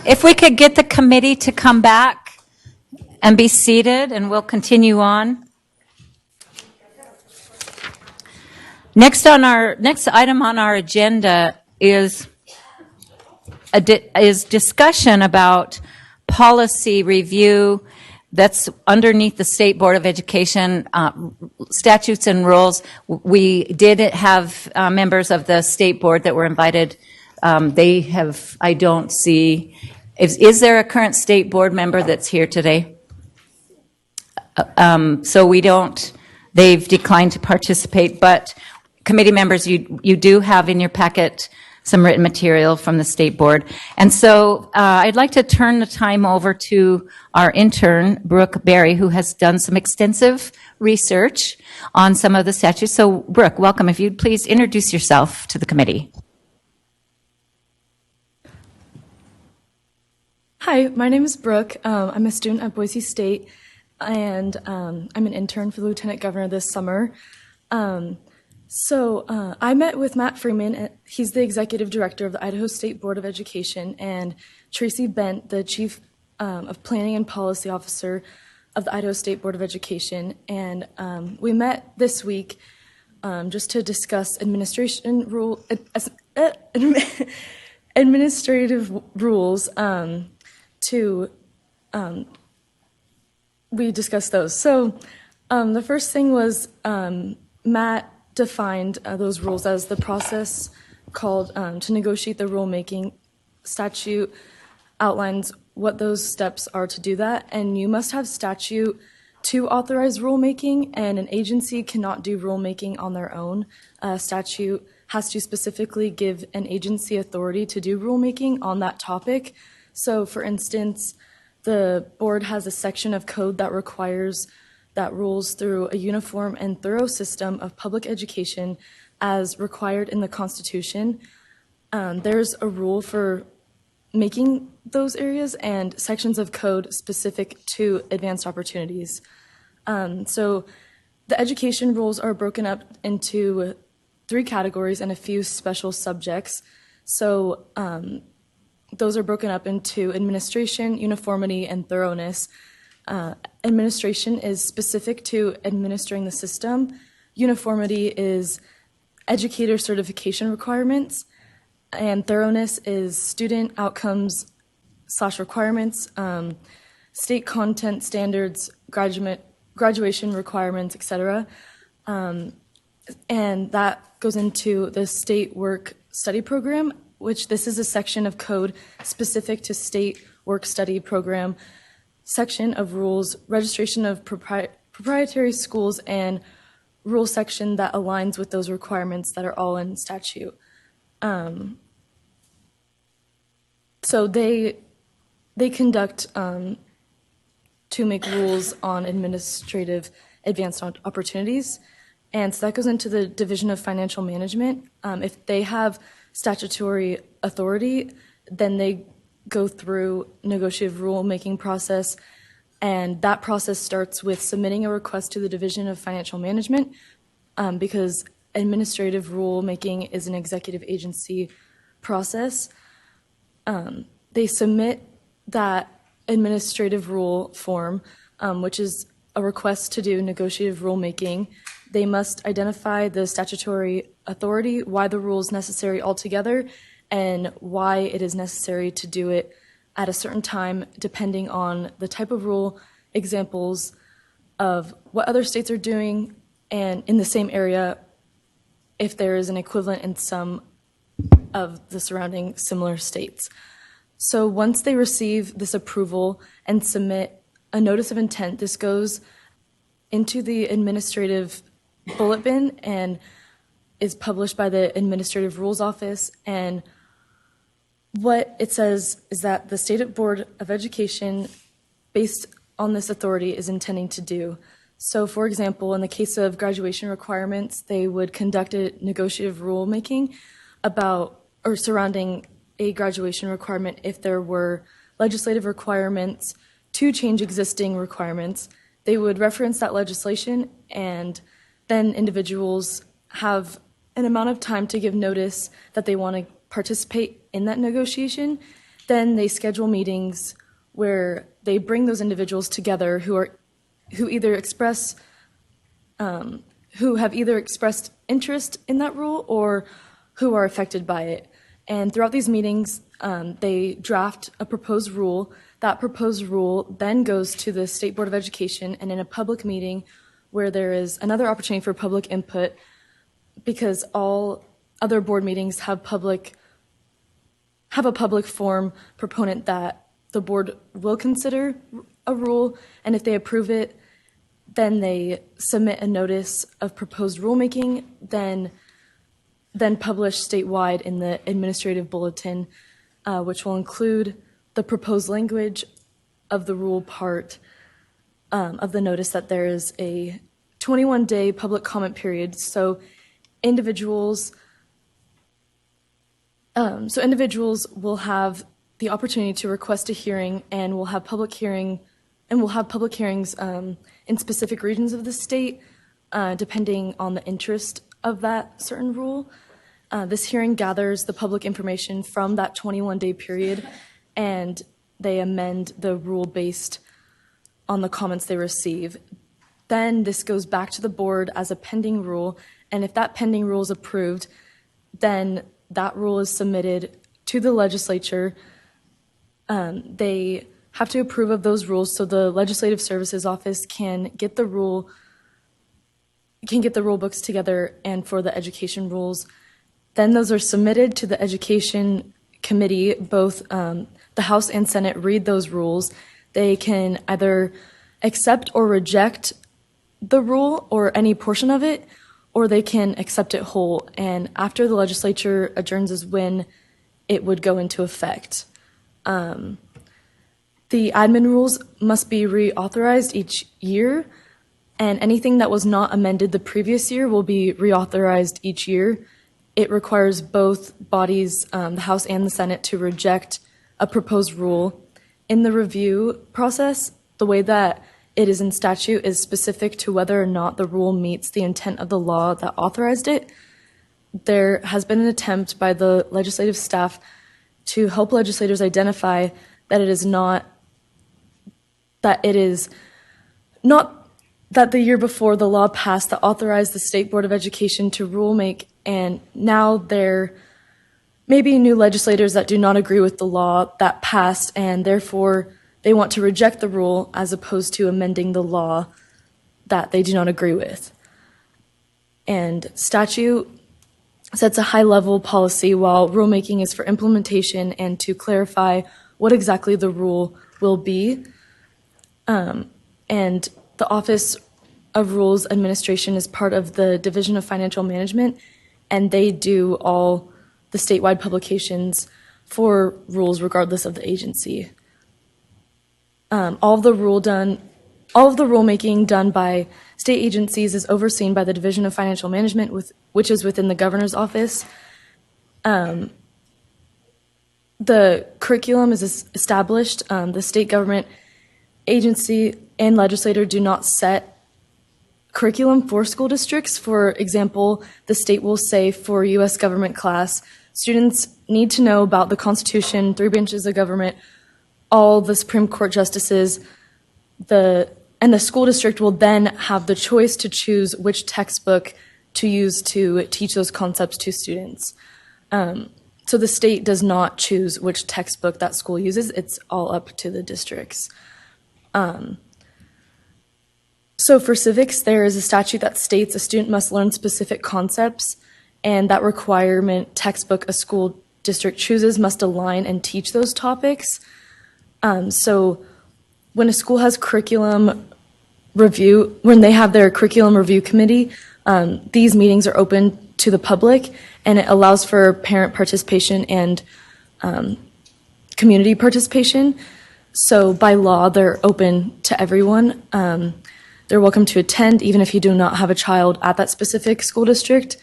If we could get the committee to come back and be seated, and we'll continue on. Next item on our agenda is discussion about policy review that's underneath the State Board of Education statutes and rules. We did have members of the State Board that were invited. They have, I don't see, is there a current State Board member that's here today? So we don't, they've declined to participate, but committee members, you do have in your packet some written material from the State Board. And so I'd like to turn the time over to our intern, Brook Berry, who has done some extensive research on some of the statutes. So, Brook, welcome. If you'd please introduce yourself to the committee. Hi, my name is Brooke. I'm a student at Boise State, and I'm an intern for the Lieutenant Governor this summer. So I met with Matt Freeman. He's the executive director of the Idaho State Board of Education, and Tracy Bent, the chief of planning and policy officer of the Idaho State Board of Education. And we met this week just to discuss administrative rules. We discussed those. So the first thing was Matt defined those rules as the process called to negotiate the rulemaking. Statute outlines what those steps are to do that, and you must have statute to authorize rulemaking, and an agency cannot do rulemaking on their own. Statute has to specifically give an agency authority to do rulemaking on that topic. So, for instance, the board has a section of code that requires that rules through a uniform and thorough system of public education as required in the Constitution. There's a rule for making those areas and sections of code specific to advanced opportunities. So the education rules are broken up into 3 categories and a few special subjects. So those are broken up into administration, uniformity, and thoroughness. Administration is specific to administering the system. Uniformity is educator certification requirements. And thoroughness is student outcomes / requirements, state content standards, graduation requirements, etc. And that goes into the state work study program, which this is a section of code specific to state work study program, section of rules, registration of proprietary schools, and rule section that aligns with those requirements that are all in statute. So they conduct to make rules on administrative advanced opportunities, and so that goes into the Division of Financial Management. If they have statutory authority, then they go through negotiative rulemaking process, and that process starts with submitting a request to the Division of Financial Management because administrative rulemaking is an executive agency process. They submit that administrative rule form, which is a request to do negotiative rulemaking. They must identify the statutory authority, why the rule is necessary altogether, and why it is necessary to do it at a certain time, depending on the type of rule, examples of what other states are doing, and in the same area, if there is an equivalent in some of the surrounding similar states. So once they receive this approval and submit a notice of intent, this goes into the administrative bullet bin and is published by the Administrative Rules Office. And what it says is that the State Board of Education, based on this authority, is intending to do. So, for example, in the case of graduation requirements, they would conduct a negotiative rulemaking about or surrounding a graduation requirement if there were legislative requirements to change existing requirements. They would reference that legislation, and then individuals have an amount of time to give notice that they want to participate in that negotiation. then they schedule meetings where they bring those individuals together who have either expressed interest in that rule or who are affected by it. And throughout these meetings, they draft a proposed rule. That proposed rule then goes to the State Board of Education, and in a public meeting where there is another opportunity for public input, because all other board meetings have a public forum proponent that the board will consider a rule, and if they approve it, then they submit a notice of proposed rulemaking, then published statewide in the administrative bulletin, which will include the proposed language of the rule part of the notice that there is a 21-day public comment period. So individuals will have the opportunity to request a hearing, and will have public hearings in specific regions of the state, depending on the interest of that certain rule. This hearing gathers the public information from that 21-day period, and they amend the rule based on the comments they receive. Then this goes back to the board as a pending rule, and if that pending rule is approved, then that rule is submitted to the legislature. They have to approve of those rules, so the Legislative Services Office can get the rule books together and for the education rules. Then those are submitted to the Education Committee. Both the House and Senate read those rules. They can either accept or reject the rule or any portion of it, or they can accept it whole. And after the legislature adjourns is when it would go into effect. The admin rules must be reauthorized each year, and anything that was not amended the previous year will be reauthorized each year. It requires both bodies, the House and the Senate, to reject a proposed rule. In the review process, the way that it is in statute is specific to whether or not the rule meets the intent of the law that authorized it. There has been an attempt by the legislative staff to help legislators identify that it is not that the year before the law passed that authorized the State Board of Education to rulemaking, and now there may be new legislators that do not agree with the law that passed, and therefore they want to reject the rule as opposed to amending the law that they do not agree with. And statute sets a high-level policy, while rulemaking is for implementation and to clarify what exactly the rule will be. And the Office of Rules Administration is part of the Division of Financial Management, and they do all the statewide publications for rules regardless of the agency. All of the rulemaking done by state agencies is overseen by the Division of Financial Management, which is within the governor's office. The curriculum is established. The state government agency and legislator do not set curriculum for school districts. For example, the state will say for U.S. government class, students need to know about the Constitution, 3 branches of government, all the Supreme Court justices, and the school district will then have the choice to choose which textbook to use to teach those concepts to students. So the state does not choose which textbook that school uses. It's all up to the districts. So for civics, there is a statute that states a student must learn specific concepts, and that requirement textbook a school district chooses must align and teach those topics. So when a school has curriculum review, when they have their curriculum review committee, these meetings are open to the public, and it allows for parent participation and community participation. So by law, they're open to everyone. They're welcome to attend, even if you do not have a child at that specific school district.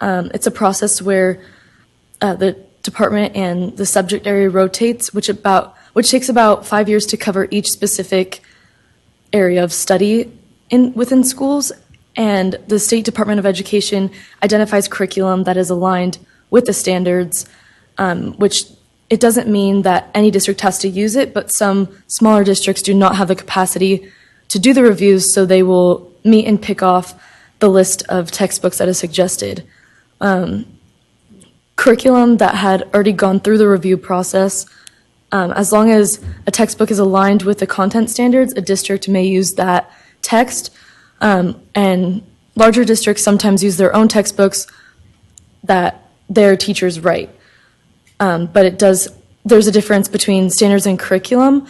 It's a process where the department and the subject area rotates, which takes about 5 years to cover each specific area of study within schools. And the State Department of Education identifies curriculum that is aligned with the standards, which it doesn't mean that any district has to use it, but some smaller districts do not have the capacity to do the reviews, so they will meet and pick off the list of textbooks that is suggested. Curriculum that had already gone through the review process, as long as a textbook is aligned with the content standards, a district may use that text, and larger districts sometimes use their own textbooks that their teachers write. But there's a difference between standards and curriculum,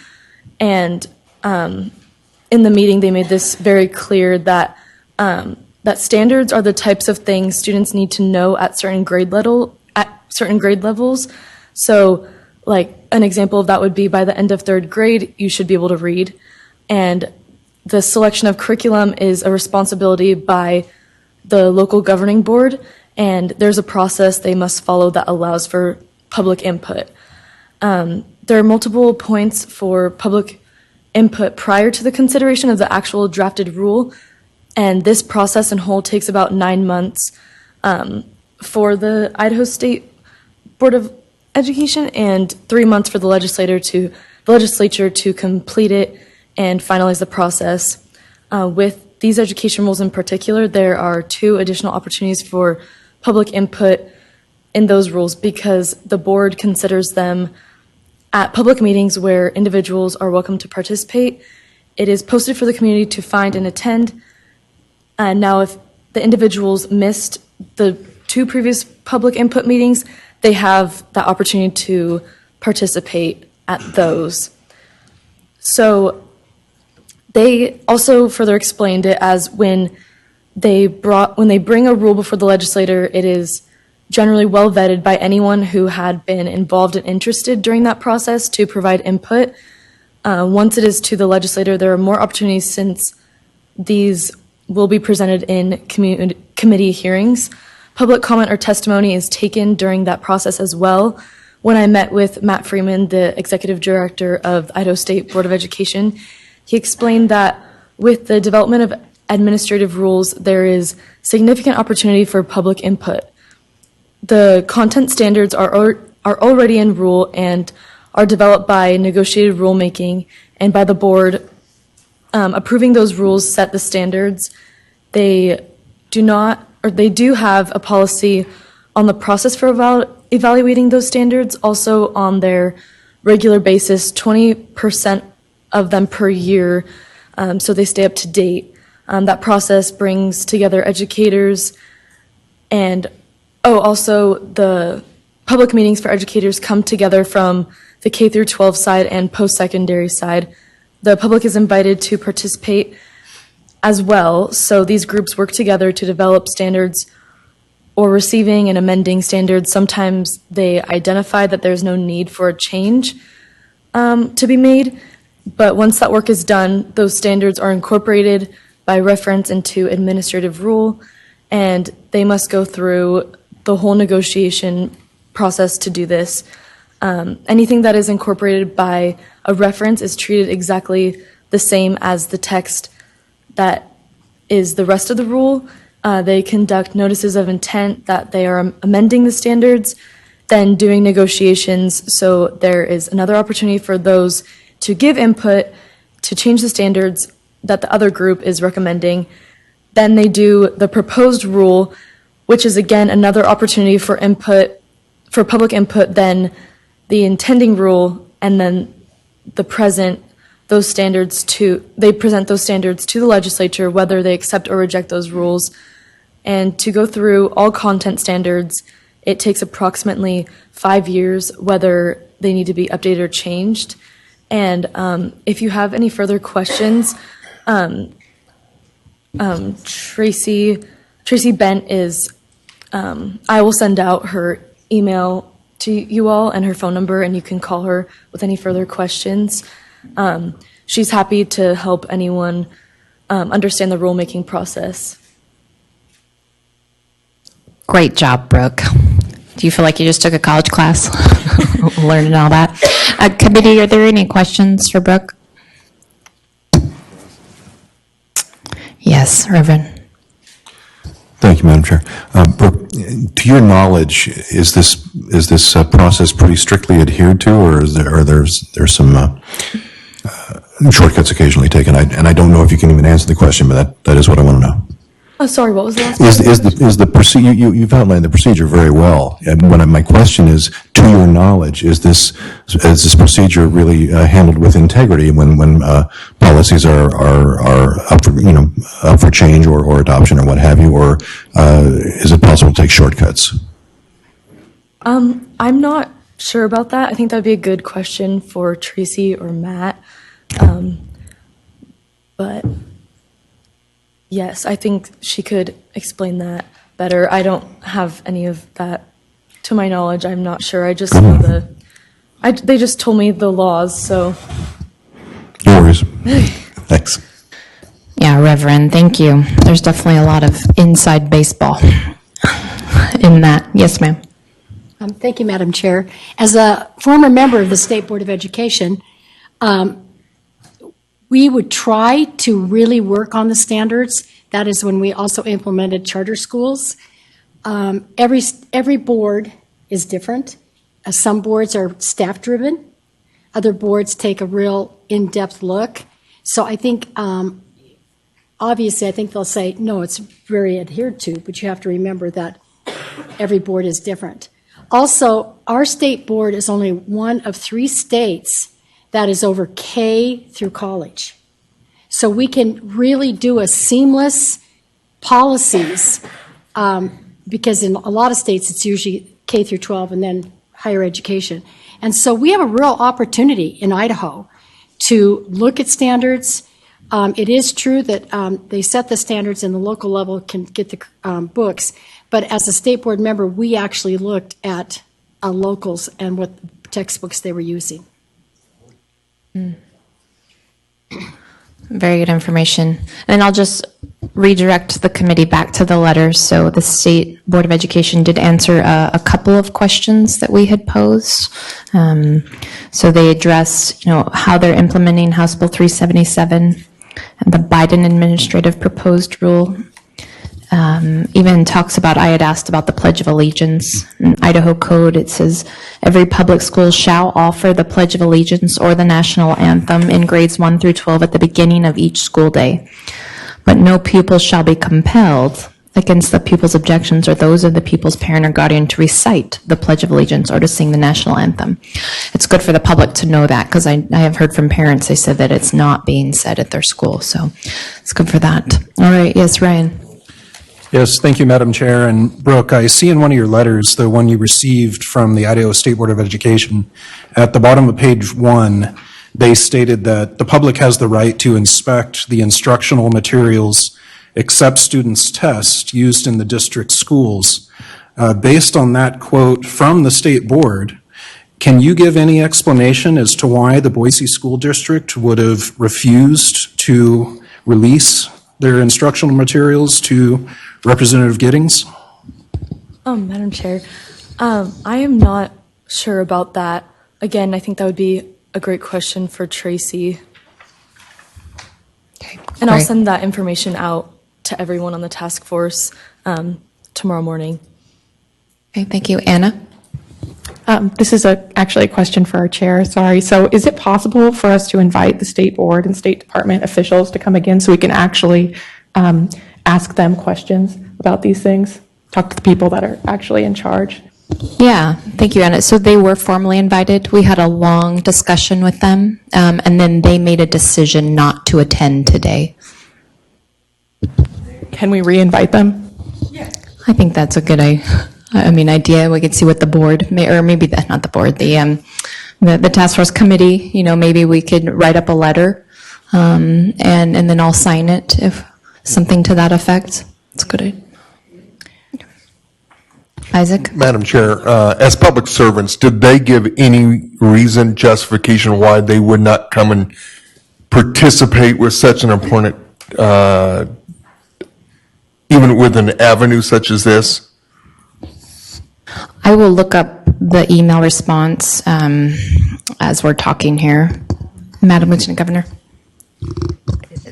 and in the meeting they made this very clear that that standards are the types of things students need to know at certain grade levels. So, like an example of that would be by the end of 3rd grade, you should be able to read, and the selection of curriculum is a responsibility by the local governing board, and there's a process they must follow that allows for public input. There are multiple points for public input prior to the consideration of the actual drafted rule, and this process in whole takes about 9 months for the Idaho State Board of Education and 3 months for the legislature to complete it and finalize the process. With these education rules in particular, there are 2 additional opportunities for public input in those rules because the board considers them at public meetings where individuals are welcome to participate. It is posted for the community to find and attend. Now, if the individuals missed the 2 previous public input meetings, they have the opportunity to participate at those. So they also further explained it as when they bring a rule before the legislator, it is generally well vetted by anyone who had been involved and interested during that process to provide input. Once it is to the legislator, there are more opportunities since these will be presented in committee hearings. Public comment or testimony is taken during that process as well. When I met with Matt Freeman, the executive director of the Idaho State Board of Education, he explained that with the development of administrative rules, there is significant opportunity for public input. The content standards are already in rule and are developed by negotiated rulemaking and by the board. Approving those rules set the standards. They do have a policy on the process for evaluating those standards, also on their regular basis, 20% of them per year, so they stay up to date. That process brings together educators and also the public meetings for educators come together from the K through 12 side and post-secondary side. The public is invited to participate as well, so these groups work together to develop standards or receiving and amending standards. Sometimes they identify that there's no need for a change to be made, but once that work is done, those standards are incorporated by reference into administrative rule, and they must go through the whole negotiation process to do this. Anything that is incorporated by a reference is treated exactly the same as the text that is the rest of the rule. They conduct notices of intent that they are amending the standards, then doing negotiations, so there is another opportunity for those to give input to change the standards that the other group is recommending. Then they do the proposed rule, which is again another opportunity for input, for public input, then the intending rule, and then they present those standards to the legislature, whether they accept or reject those rules. And to go through all content standards, it takes approximately 5 years, whether they need to be updated or changed. And if you have any further questions, Tracy Bent is, I will send out her email to you all and her phone number, and you can call her with any further questions. She's happy to help anyone understand the rulemaking process. Great job, Brooke. Do you feel like you just took a college class, learning all that? Committee, are there any questions for Brooke? Yes, Reverend. Thank you, Madam Chair. Brooke, to your knowledge, is this process pretty strictly adhered to, or there's some shortcuts occasionally taken? I don't know if you can even answer the question, but that is what I want to know. Oh, sorry, what was the last Is the procedure, you've outlined the procedure very well. And my question is, to your knowledge, is this procedure really handled with integrity when policies are up for change or adoption or what have you, or is it possible to take shortcuts? I'm not sure about that. I think that'd be a good question for Tracy or Matt. But yes, I think she could explain that better. I don't have any of that to my knowledge. I'm not sure. I just know they just told me the laws, so. No worries. Thanks. Yeah, Reverend, thank you. There's definitely a lot of inside baseball in that. Yes, ma'am. Thank you, Madam Chair. As a former member of the State Board of Education, we would try to really work on the standards. That is when we also implemented charter schools. Every board is different. Some boards are staff-driven. Other boards take a real in-depth look. So I think, obviously, I think they'll say, no, it's very adhered to, but you have to remember that every board is different. Also, our state board is only one of 3 states that is over K through college. So we can really do a seamless policies because in a lot of states it's usually K through 12 and then higher education. And so we have a real opportunity in Idaho to look at standards. It is true that they set the standards and the local level can get the books, but as a state board member, we actually looked at locals and what textbooks they were using. Very good information. And I'll just redirect the committee back to the letters. So the State Board of Education did answer a couple of questions that we had posed. So they address, how they're implementing House Bill 377 and the Biden administrative proposed rule. Even talks about, I had asked about the Pledge of Allegiance. In Idaho Code, it says, every public school shall offer the Pledge of Allegiance or the national anthem in grades 1 through 12 at the beginning of each school day. But no pupil shall be compelled, against the pupil's objections or those of the pupil's parent or guardian, to recite the Pledge of Allegiance or to sing the national anthem. It's good for the public to know that, because I have heard from parents, they said that it's not being said at their school. So it's good for that. All right, yes, Ryan. Yes, thank you, Madam Chair. And Brooke, I see in one of your letters, the one you received from the Idaho State Board of Education, at the bottom of page 1, they stated that the public has the right to inspect the instructional materials except students' tests used in the district schools. Based on that quote from the State Board, can you give any explanation as to why the Boise School District would have refused to release their instructional materials to Representative Giddings? Madam Chair, I am not sure about that. Again, I think that would be a great question for Tracy. Okay, and I'll send that information out to everyone on the task force tomorrow morning. Okay, thank you. Anna? This is actually a question for our chair, sorry. So is it possible for us to invite the state board and State Department officials to come again so we can actually ask them questions about these things? Talk to the people that are actually in charge? Yeah, thank you, Anna. So they were formally invited. We had a long discussion with them, and then they made a decision not to attend today. Can we re-invite them? I think that's a good idea. We could see what the board, or maybe not the board, the task force committee, maybe we could write up a letter, and then I'll sign it if something to that effect. It's a good idea. Isaac? Madam Chair, as public servants, did they give any reason, justification why they would not come and participate with such an important, even with an avenue such as this? I will look up the email response as we're talking here. Madam Lieutenant Governor.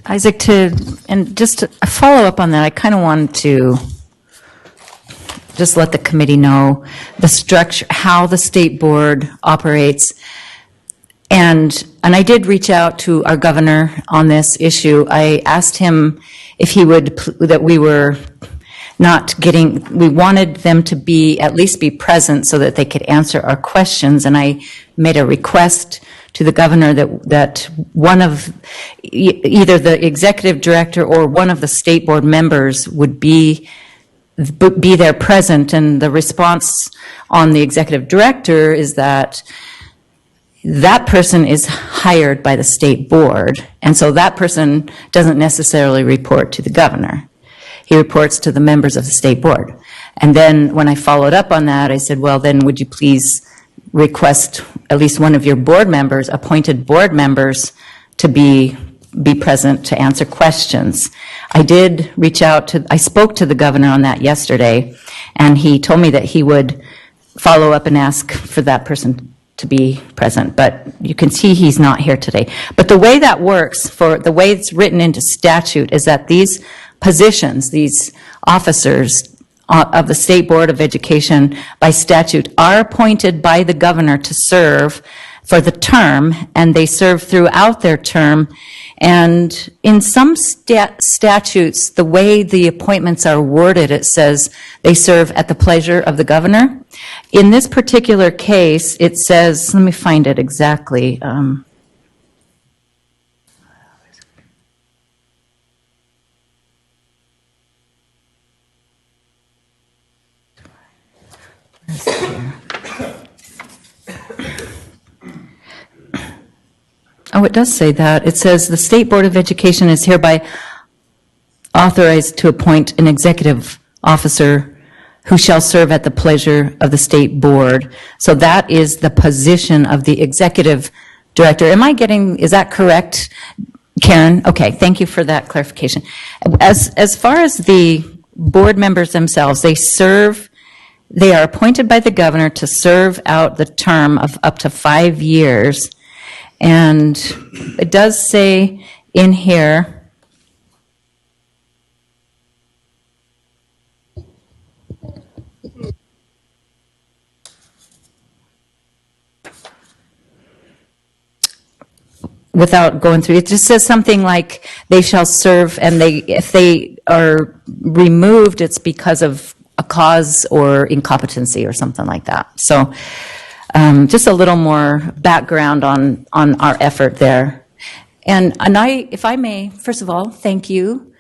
Isaac, and just a follow-up on that, I kind of wanted to just let the committee know the structure, how the state board operates. And I did reach out to our governor on this issue. I asked him if he would, that we were not getting, we wanted them to be, at least be present so that they could answer our questions. And I made a request to the governor that one of, either the executive director or one of the state board members would be there present. And the response on the executive director is that that person is hired by the state board, and so that person doesn't necessarily report to the governor. He reports to the members of the state board. And then when I followed up on that, I said, well, then would you please request at least one of your board members, appointed board members, to be present to answer questions. I did reach out to, I spoke to the governor on that yesterday, and he told me that he would follow up and ask for that person to be present, but you can see he's not here today. But the way that works, for the way it's written into statute, is that these positions, these officers of the State Board of Education by statute are appointed by the governor to serve for the term, and they serve throughout their term. And in some statutes, the way the appointments are worded, it says they serve at the pleasure of the governor. In this particular case, it says, let me find it exactly. Oh, it does say that. It says the State Board of Education is hereby authorized to appoint an executive officer who shall serve at the pleasure of the state board. So that is the position of the executive director. Am I getting, is that correct, Karen? Okay, thank you for that clarification. As far as the board members themselves, they are appointed by the governor to serve out the term of up to 5 years. And it does say in here, without going through, it just says something like they shall serve, and if they are removed, it's because of a cause or incompetency or something like that. So just a little more background on our effort there. And if I may, first of all, thank you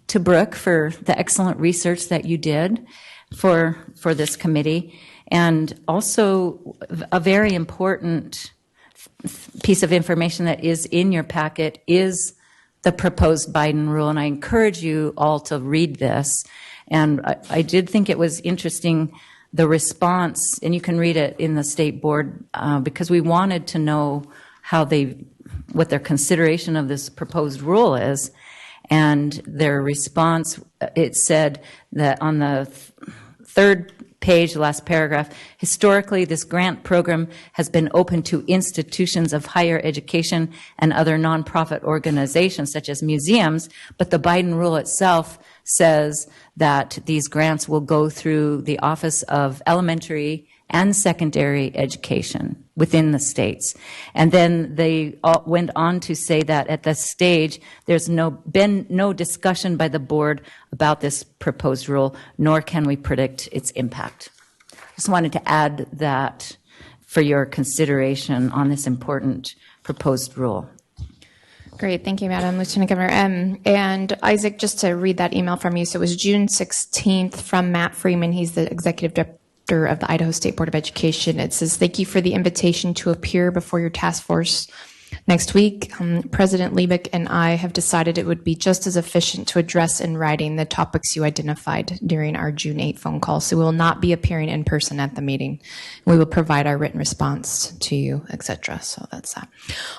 to Brook for the excellent research that you did for this committee. And also a very important piece of information that is in your packet is the proposed Biden rule. And I encourage you all to read this. And I did think it was interesting, the response, and you can read it in the state board, because we wanted to know what their consideration of this proposed rule is. And their response, it said that on the third page, the last paragraph, historically, this grant program has been open to institutions of higher education and other nonprofit organizations, such as museums, but the Biden rule itself says that these grants will go through the Office of Elementary and Secondary Education within the states. And then they went on to say that at this stage, there's been no discussion by the board about this proposed rule, nor can we predict its impact. Just wanted to add that for your consideration on this important proposed rule. Great, thank you, Madam Lieutenant Governor. And Isaac, just to read that email from you, so it was June 16th from Matt Freeman. He's the executive director of the Idaho State Board of Education. It says, thank you for the invitation to appear before your task force next week. President Liebig and I have decided it would be just as efficient to address in writing the topics you identified during our June 8 phone call. So we will not be appearing in person at the meeting. We will provide our written response to you, etc. So that's that.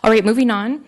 All right, moving on.